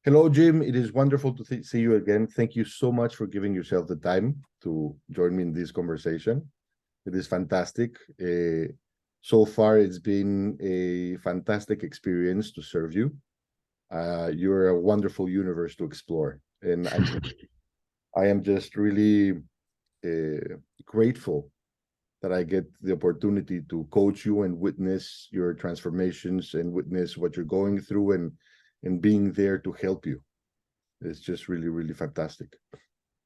Hello, Jim. It is wonderful to see you again. Thank you so much for giving yourself the time to join me in this conversation. It is fantastic. So far, it's been a fantastic experience to serve you. You're a wonderful universe to explore, and I am just really grateful that I get the opportunity to coach you and witness your transformations and witness what you're going through and being there to help you. It's just really, really fantastic.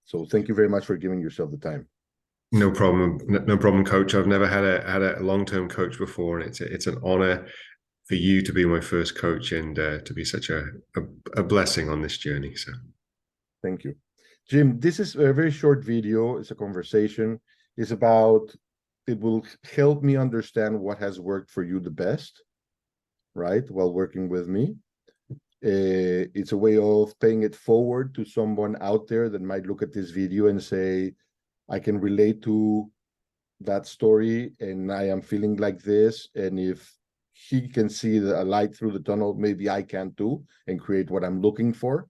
So thank you very much for giving yourself the time. No problem, no problem, coach. I've never had a long-term coach before, and it's an honor for you to be my first coach and to be such a blessing on this journey. So Thank you. Jim, this is a very short video. It's a conversation. It will help me understand what has worked for you the best, right, while working with me. It's a way of paying it forward to someone out there that might look at this video and say, I can relate to that story and I am feeling like this. And if he can see a light through the tunnel, maybe I can too, and create what I'm looking for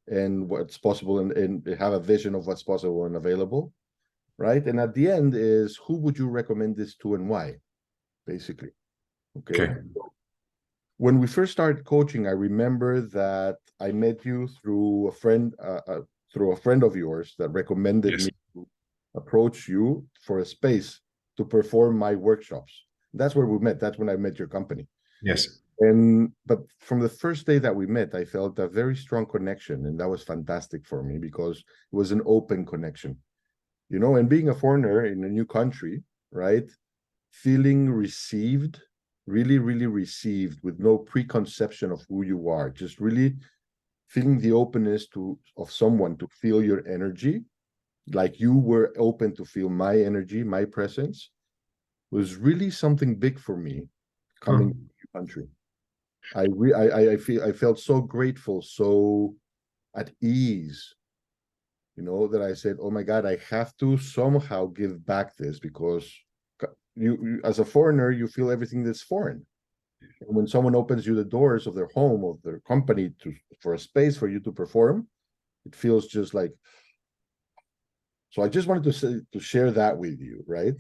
and what's possible and have a vision of what's possible and available, right? And at the end is, who would you recommend this to and why, basically? Okay. okay, When we first started coaching, I remember that I met you through a friend of yours that recommended yes, me to approach you for a space to perform my workshops. That's where we met. That's when I met your company. yes, But from the first day that we met, I felt a very strong connection, and that was fantastic for me because it was an open connection, and being a foreigner in a new country, right? Feeling received, really, really received with no preconception of who you are, just really feeling the openness of someone to feel your energy, like you were open to feel my energy, my presence, was really something big for me coming to oh, your country. I felt so grateful, so at ease, that I said, oh my God, I have to somehow give back this because you as a foreigner, you feel everything that's foreign. And when someone opens you the doors of their home, of their company for a space for you to perform, it feels just like, so I just wanted to share that with you, right?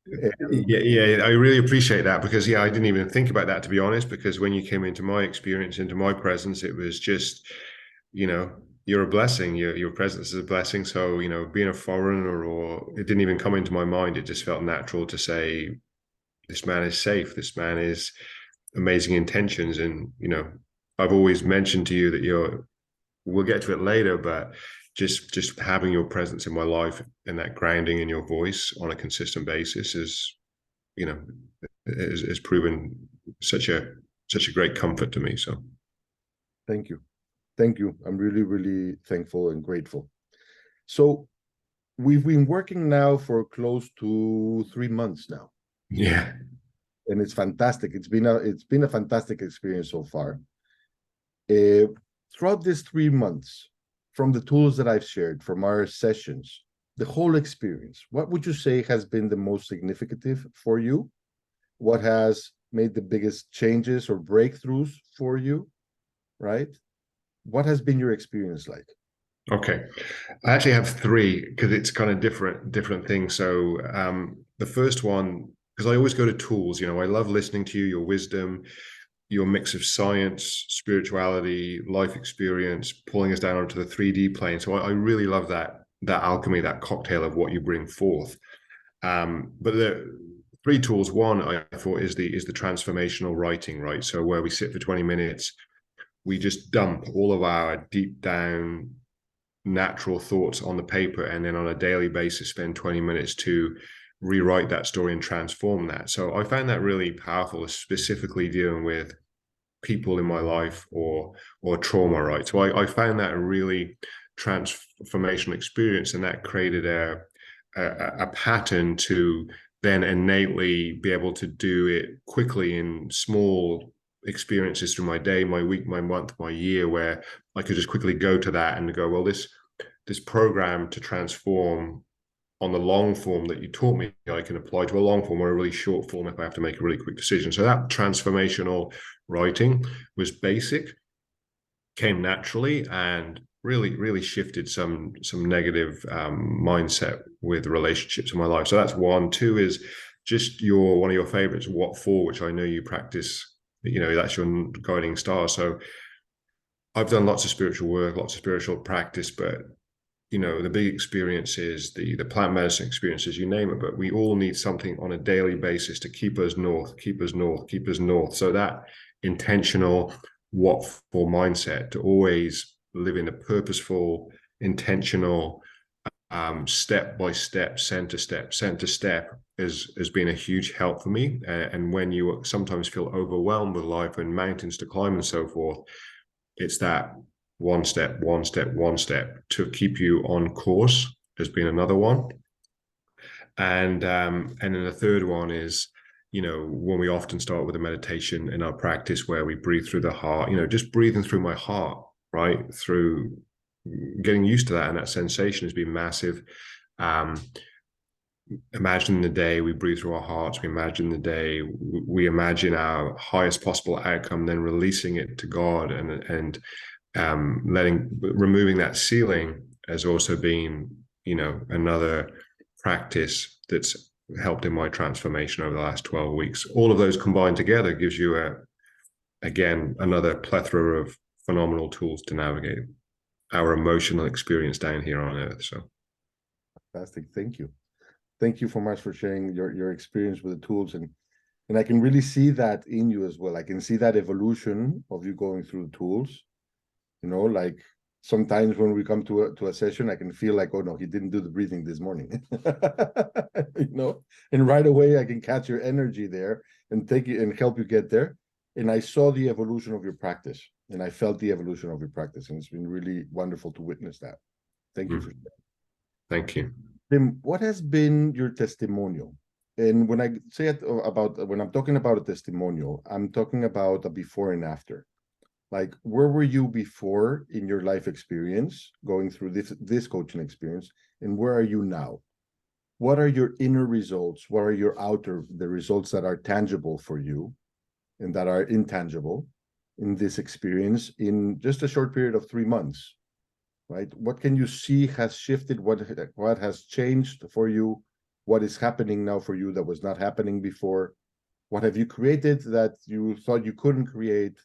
And yeah. I really appreciate that because I didn't even think about that, to be honest. Because when you came into my experience, into my presence, it was just, you know, you're a blessing. Your presence is a blessing. So being a foreigner, or it didn't even come into my mind. It just felt natural to say, this man is safe. This man is amazing intentions. And, I've always mentioned to you that we'll get to it later, but just having your presence in my life and that grounding in your voice on a consistent basis you know, is proven such a great comfort to me. So thank you. Thank you. I'm really, really thankful and grateful. So we've been working now for close to 3 months now, yeah, and it's fantastic. It's been a fantastic experience so far. Uh, Throughout these 3 months, from the tools that I've shared, from our sessions, the whole experience, what would you say has been the most significant for you? What has made the biggest changes or breakthroughs for you, right? What has been your experience like? okay. I actually have three because it's kind of different things. So the first one, because I always go to tools, I love listening to you, your wisdom, your mix of science, spirituality, life experience, pulling us down onto the 3D plane. So I really love that alchemy, that cocktail of what you bring forth. But the three tools, one I thought is the transformational writing, right? So where we sit for 20 minutes, we just dump all of our deep down natural thoughts on the paper, and then on a daily basis spend 20 minutes to rewrite that story and transform that. So I found that really powerful, specifically dealing with people in my life or trauma, right? So I found that a really transformational experience, and that created a pattern to then innately be able to do it quickly in small experiences through my day, my week, my month, my year, where I could just quickly go to that and go, well, this program to transform on the long form that you taught me, I can apply to a long form or a really short form if I have to make a really quick decision. So that transformational writing was basic. came naturally and really shifted some negative mindset with relationships in my life. So that's one. Two is just one of your favorites, what for, which I know you practice. That's your guiding star. So I've done lots of spiritual work, lots of spiritual practice, but the big experiences, the plant medicine experiences, you name it, but we all need something on a daily basis to keep us north, keep us north, keep us north. So that intentional what for mindset, to always live in a purposeful, intentional, step by step, center step has been a huge help for me. And when you sometimes feel overwhelmed with life and mountains to climb and so forth, it's that one step to keep you on course has been another one. And then the third one is, when we often start with a meditation in our practice where we breathe through the heart, just breathing through my heart, right? Through getting used to that, and that sensation has been massive. Imagine the day we breathe through our hearts, we imagine the day we imagine our highest possible outcome, then releasing it to God and removing that ceiling has also been, another practice that's helped in my transformation over the last 12 weeks. All of those combined together gives you again, another plethora of phenomenal tools to navigate our emotional experience down here on earth. So Fantastic. Thank you so much for sharing your experience with the tools, and I can really see that in you as well. I can see that evolution of you going through the tools. Like sometimes when we come to a session, I can feel like, oh no, he didn't do the breathing this morning. And right away I can catch your energy there and take it and help you get there. And I saw the evolution of your practice, and I felt the evolution of your practice, and it's been really wonderful to witness that. Thank you for that. Thank you. Then what has been your testimonial? And when I say it when I'm talking about a testimonial, I'm talking about a before and after. Like, where were you before in your life experience, going through this coaching experience, and where are you now? What are your inner results? What are your the results that are tangible for you and that are intangible in this experience in just a short period of 3 months, right? What can you see has shifted? What has changed for you? What is happening now for you that was not happening before? What have you created that you thought you couldn't create?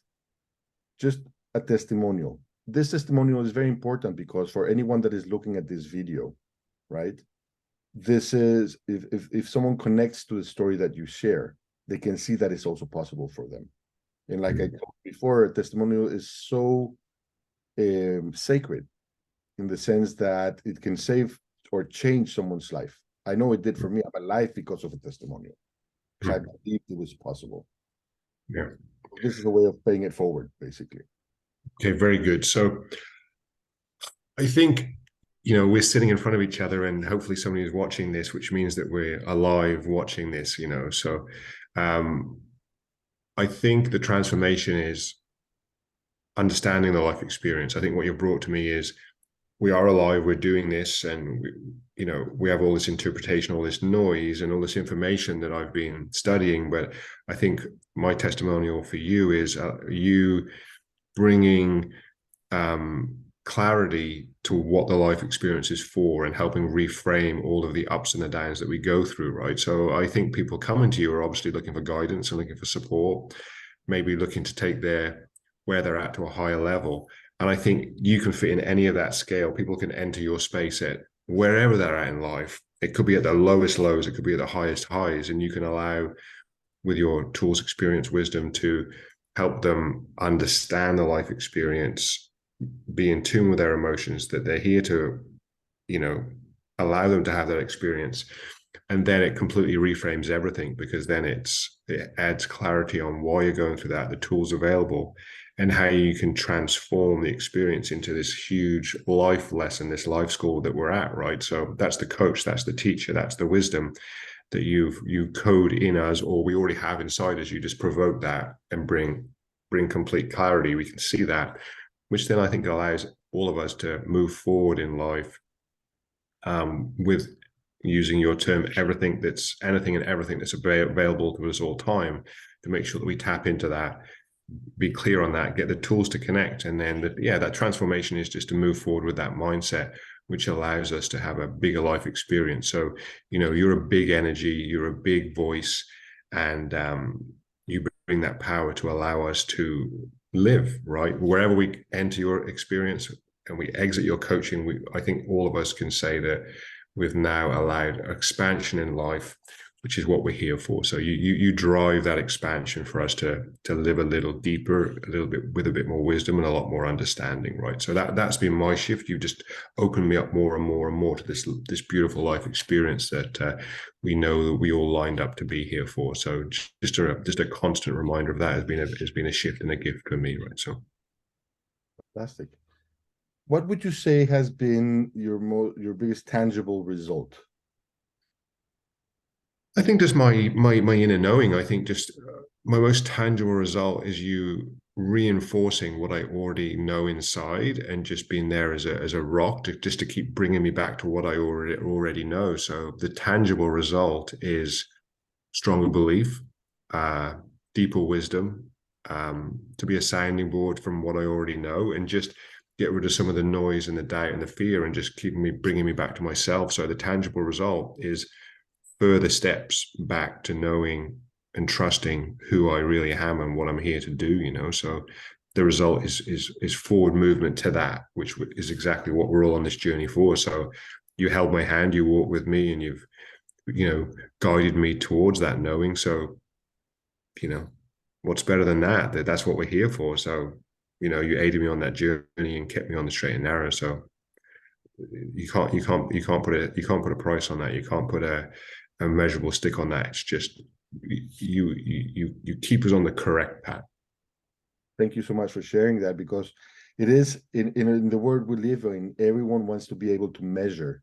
Just a testimonial. This testimonial is very important because for anyone that is looking at this video, right? This is, if someone connects to the story that you share, they can see that it's also possible for them. And like I told before, a testimonial is so sacred in the sense that it can save or change someone's life. I know it did for me. I'm alive because of a testimonial. Because I believed it was possible. Yeah. This is a way of paying it forward, basically. Okay, very good. So I think, we're sitting in front of each other, and hopefully somebody is watching this, which means that we're alive watching this, So I think the transformation is understanding the life experience. I think what you've brought to me is we are alive, we're doing this, and we have all this interpretation, all this noise, and all this information that I've been studying. But I think my testimonial for you is you bringing clarity to what the life experience is for, and helping reframe all of the ups and the downs that we go through, right? So I think people coming to you are obviously looking for guidance and looking for support, maybe looking to take where they're at to a higher level. And I think you can fit in any of that scale. People can enter your space at wherever they're at in life. It could be at the lowest lows, it could be at the highest highs, and you can allow, with your tools, experience, wisdom, to help them understand the life experience, be in tune with their emotions, that they're here to, allow them to have that experience. And then it completely reframes everything, because then it adds clarity on why you're going through that, the tools available, and how you can transform the experience into this huge life lesson, this life school that we're at, right? So that's the coach, that's the teacher, that's the wisdom that you code in us, or we already have inside us. You just provoke that and bring complete clarity. We can see that, which then I think allows all of us to move forward in life with, using your term, anything and everything that's available to us all time, to make sure that we tap into that, be clear on that, get the tools to connect, and then that transformation is just to move forward with that mindset, which allows us to have a bigger life experience. So, you're a big energy, you're a big voice, and you bring that power to allow us to live, right? Wherever we enter your experience and we exit your coaching, I think all of us can say that we've now allowed expansion in life, which is what we're here for. So you drive that expansion for us to live a little deeper, a little bit with a bit more wisdom and a lot more understanding, right? So that's been my shift. You just opened me up more and more and more to this beautiful life experience that we know that we all lined up to be here for. So just a constant reminder of that has been a shift and a gift for me, right? So Fantastic. What would you say has been your biggest tangible result? I think just my inner knowing. I think just my most tangible result is you reinforcing what I already know inside, and just being there as a rock to keep bringing me back to what I already know. So the tangible result is stronger belief, deeper wisdom, to be a sounding board from what I already know, and just get rid of some of the noise and the doubt and the fear, and just bringing me back to myself. So the tangible result is further steps back to knowing and trusting who I really am and what I'm here to do. So the result is forward movement to that, which is exactly what we're all on this journey for. So you held my hand, you walked with me, and you've guided me towards that knowing. So what's better than that? That's what we're here for. So you aided me on that journey and kept me on the straight and narrow. So you can't put a price on that. You can't put a measurable stick on that. It's just you keep us on the correct path. Thank you so much for sharing that, because it is in the world we live in, everyone wants to be able to measure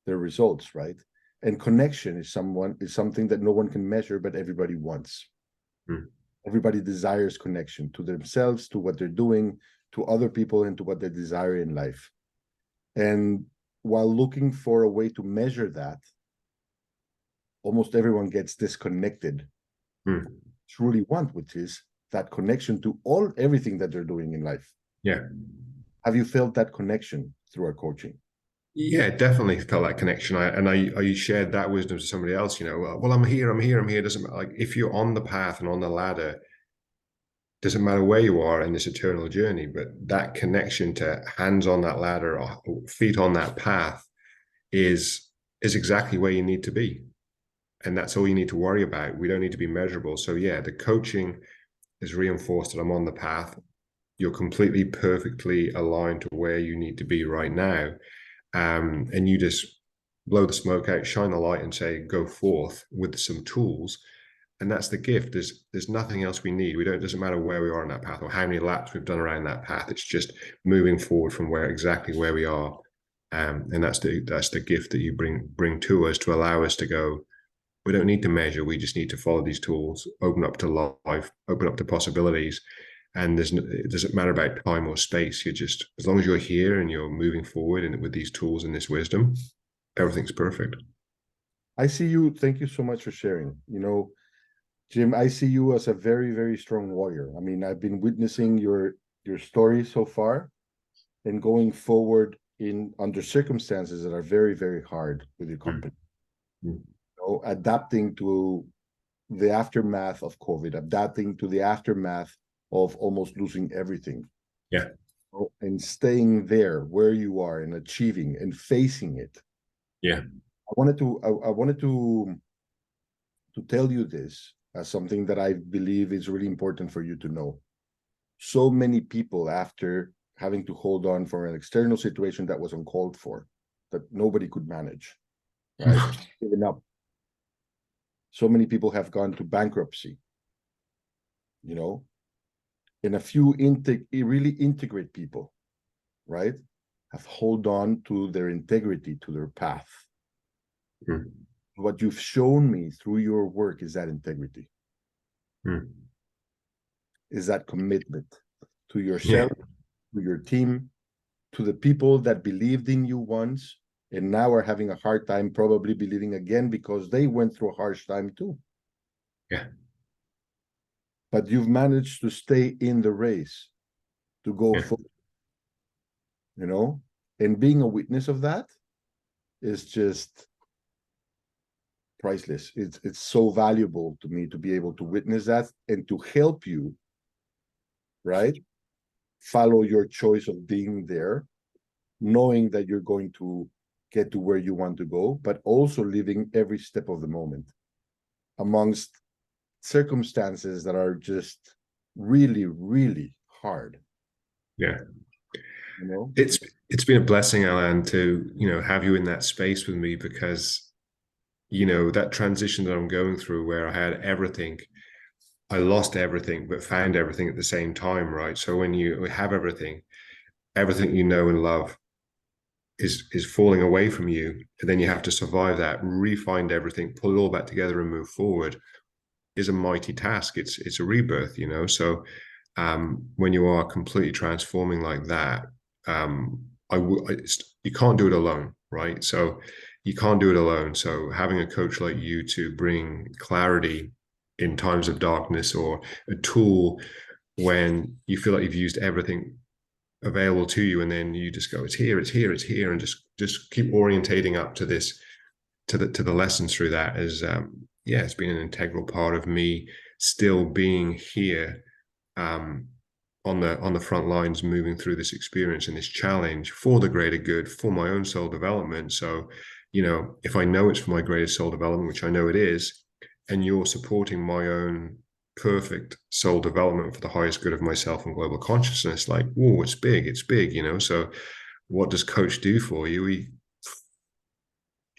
their results, right? And connection is something that no one can measure, but everybody wants. Everybody desires connection to themselves, to what they're doing, to other people, and to what they desire in life. And while looking for a way to measure that, almost everyone gets disconnected. Truly want, which is that connection to everything that they're doing in life. Yeah. Have you felt that connection through our coaching? Yeah, definitely felt that connection. I shared that wisdom to somebody else. Well, I'm here. Doesn't matter. Like, if you're on the path and on the ladder, doesn't matter where you are in this eternal journey, but that connection to hands on that ladder or feet on that path is exactly where you need to be. And that's all you need to worry about. We don't need to be measurable. So yeah, the coaching is reinforced that I'm on the path. You're completely perfectly aligned to where you need to be right now. And you just blow the smoke out, shine the light, and say, go forth with some tools. And that's the gift. There's nothing else we need. It doesn't matter where we are on that path or how many laps we've done around that path. It's just moving forward from exactly where we are. And that's the gift that you bring to us, to allow us to go. We don't need to measure. We just need to follow these tools, open up to life, open up to possibilities. And it doesn't matter about time or space. As long as you're here and you're moving forward and with these tools and this wisdom, everything's perfect. I see you. Thank you so much for sharing. Jim, I see you as a very, very strong warrior. I mean, I've been witnessing your story so far, and going forward under circumstances that are very, very hard with your company. Adapting to the aftermath of COVID, adapting to the aftermath of almost losing everything. Yeah. And staying there where you are and achieving and facing it. Yeah. I wanted to tell you this as something that I believe is really important for you to know. So many people, after having to hold on for an external situation that was uncalled for, that nobody could manage, right? Giving up. So many people have gone to bankruptcy, and a few really integrate people, right, have hold on to their integrity, to their path. What you've shown me through your work is that integrity, is that commitment to yourself, to your team, to the people that believed in you once and now are having a hard time probably believing again because they went through a harsh time too. Yeah. but you've managed to stay in the race, to go Yeah. full, you know, and being a witness of that is just priceless. It's so valuable to me to be able to witness that and to help you, right? Follow your choice of being there, knowing that you're going to get to where you want to go, but also living every step of the moment amongst circumstances that are just really, really hard, Yeah. you know? It's been a blessing, Alan, to, have you in that space with me, because, that transition that I'm going through, where I had everything, I lost everything, but found everything at the same time, right? So when you have everything you know and love is falling away from you, and then you have to survive that, re-find everything, pull it all back together and move forward, is a mighty task. It's a rebirth, So when you are completely transforming like that, you can't do it alone, right? So you can't do it alone. So having a coach like you to bring clarity in times of darkness, or a tool when you feel like you've used everything available to you, and then you just go, it's here, it's here, it's here, and just keep orientating up to this, to the lessons through that, is yeah, it's been an integral part of me still being here, um, on the front lines, moving through this experience and this challenge for the greater good, for my own soul development. So, if I know it's for my greatest soul development, which I know it is, and you're supporting my own perfect soul development for the highest good of myself and global consciousness, like, whoa, it's big, So what does coach do for you? He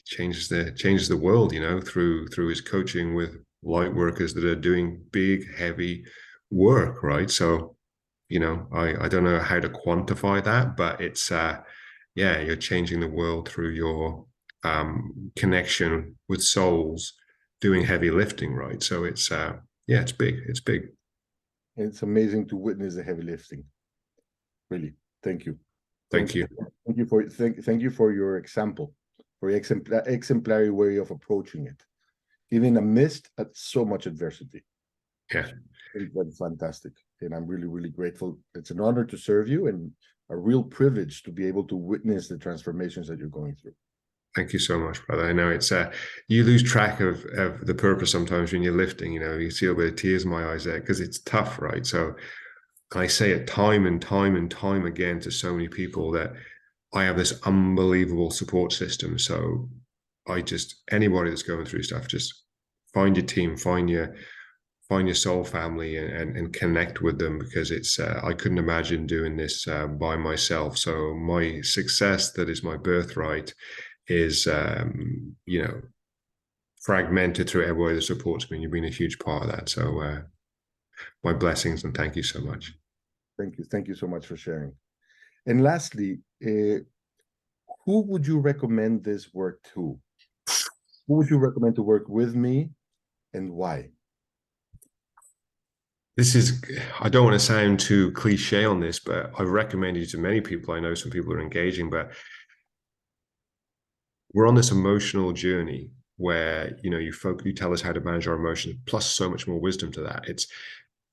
changes the world, through his coaching with light workers that are doing big, heavy work, right? So, I don't know how to quantify that, but it's yeah, you're changing the world through your connection with souls doing heavy lifting, right? So it's yeah, it's big. It's big. And it's amazing to witness the heavy lifting. Really. Thank you. Thank you. Thank you for your example, for your exemplary way of approaching it, even amidst so much adversity. Yeah. That's fantastic. And I'm really, really grateful. It's an honor to serve you and a real privilege to be able to witness the transformations that you're going through. Thank you so much, brother. I know it's you lose track of the purpose sometimes when you're lifting, you see a bit of tears in my eyes there, because it's tough, right? So I say it time and time and time again to so many people that I have this unbelievable support system. So anybody that's going through stuff, just find your team, find your soul family, and connect with them, because it's I couldn't imagine doing this by myself. So my success, that is my birthright, is fragmented through everybody that supports me, and you've been a huge part of that. So my blessings, and thank you so much. Thank you so much for sharing. And lastly, who would you recommend this work to? Who would you recommend to work with me, and why? I don't want to sound too cliche on this, but I've recommended you to many people. I know some people are engaging, but we're on this emotional journey where, you tell us how to manage our emotions, plus so much more wisdom to that. It's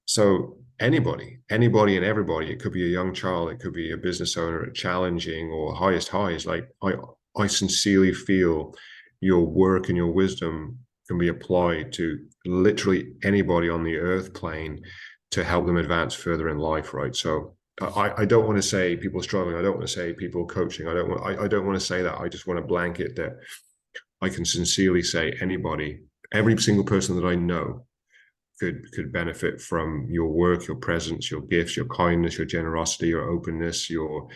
so anybody and everybody, it could be a young child, it could be a business owner, challenging or highest highs. Like, I sincerely feel your work and your wisdom can be applied to literally anybody on the earth plane to help them advance further in life, right? So I don't want to say people struggling. I don't want to say people coaching. I don't want to say that. I just want to blanket that I can sincerely say anybody, every single person that I know could benefit from your work, your presence, your gifts, your kindness, your generosity, your openness, your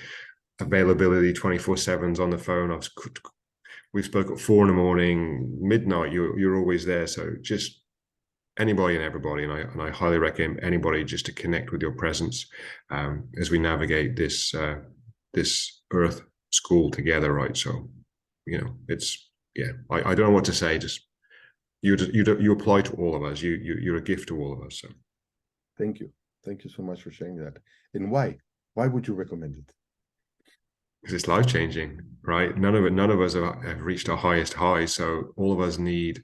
availability 24/7s on the phone. We've spoke at 4 a.m, midnight. You're always there. So just anybody and everybody, and I highly recommend anybody just to connect with your presence as we navigate this Earth school together, right? So it's yeah. I don't know what to say. Just you apply to all of us. You're a gift to all of us. So Thank you. Thank you so much for sharing that. And why? Why would you recommend it? because it's life changing, right? None of us have reached our highest high. So all of us need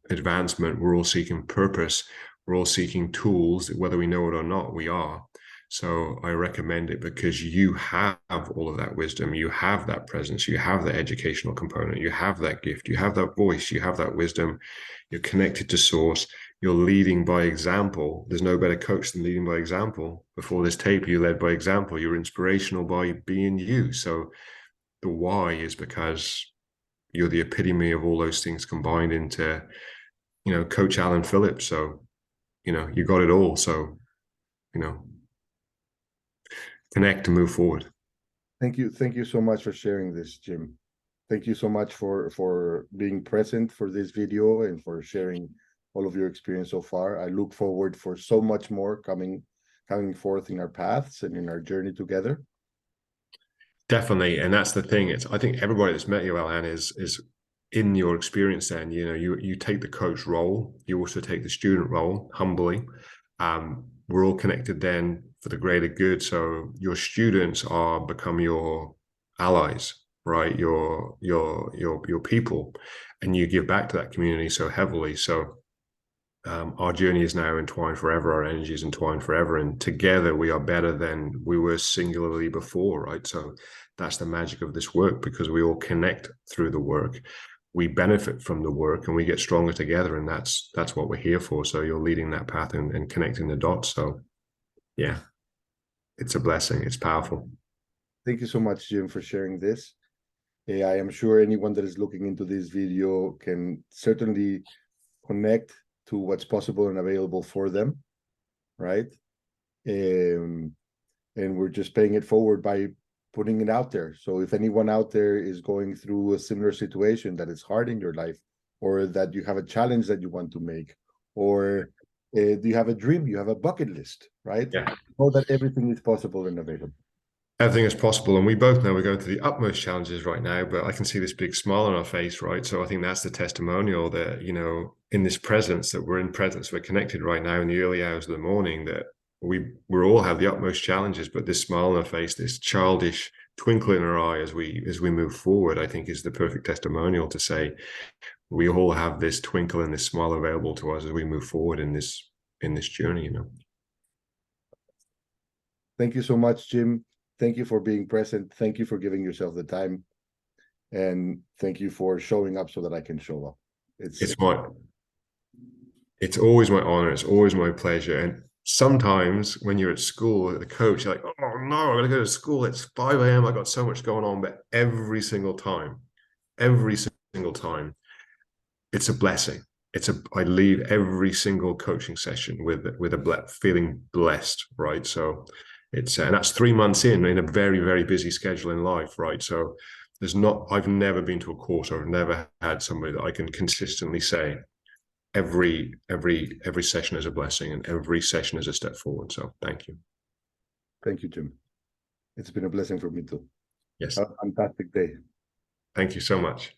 advancement. We're all seeking purpose. We're all seeking tools, whether we know it or not, we are. So I recommend it because you have all of that wisdom, you have that presence, you have that educational component, you have that gift, you have that voice, you have that wisdom, you're connected to source, you're leading by example. There's no better coach than leading by example. Before this tape, you led by example. You're inspirational by being you. So the why is because you're the epitome of all those things combined into, Coach Alain Phillips. So, you got it all. So, you know, connect to move forward. Thank you so much for sharing this, Jim. Thank you so much for being present for this video and for sharing all of your experience so far. I look forward for so much more coming forth in our paths and in our journey together. Definitely, and that's the thing. I think everybody that's met you, Alain, is in your experience. Then you take the coach role, you also take the student role humbly. We're all connected then for the greater good. So your students become your allies, right? Your people, and you give back to that community so heavily. So our journey is now entwined forever. Our energy is entwined forever, and together we are better than we were singularly before, right? So that's the magic of this work, because we all connect through the work. We benefit from the work, and we get stronger together, and that's what we're here for. So you're leading that path and connecting the dots. So yeah, it's a blessing. It's powerful. Thank you so much, Jim, for sharing this. I am sure anyone that is looking into this video can certainly connect to what's possible and available for them, right? And we're just paying it forward by putting it out there. So if anyone out there is going through a similar situation that is hard in your life, or that you have a challenge that you want to make, or do you have a dream, you have a bucket list, right? Yeah. Know that everything is possible and available. Everything is possible, and we both know we're going through the utmost challenges right now, but I can see this big smile on our face, right? So I think that's the testimonial that, in this presence, that we're in presence, we're connected right now in the early hours of the morning, that we all have the utmost challenges, but this smile on our face, this childish twinkle in our eye as we move forward, I think is the perfect testimonial to say we all have this twinkle and this smile available to us as we move forward in this journey. Thank you so much, Jim. Thank you for being present. Thank you for giving yourself the time. And thank you for showing up so that I can show up. It's always my honor. It's always my pleasure. And sometimes when you're at school, the coach, you're like, oh no, I'm going to go to school. It's 5 a.m. I got so much going on. But every single time, it's a blessing. I leave every single coaching session with feeling blessed, right? So and that's 3 months in a very, very busy schedule in life, right? So I've never been to a course, or I've never had somebody that I can consistently say every session is a blessing and every session is a step forward. So thank you. Thank you, Jim. It's been a blessing for me too. Yes. Have a fantastic day. Thank you so much.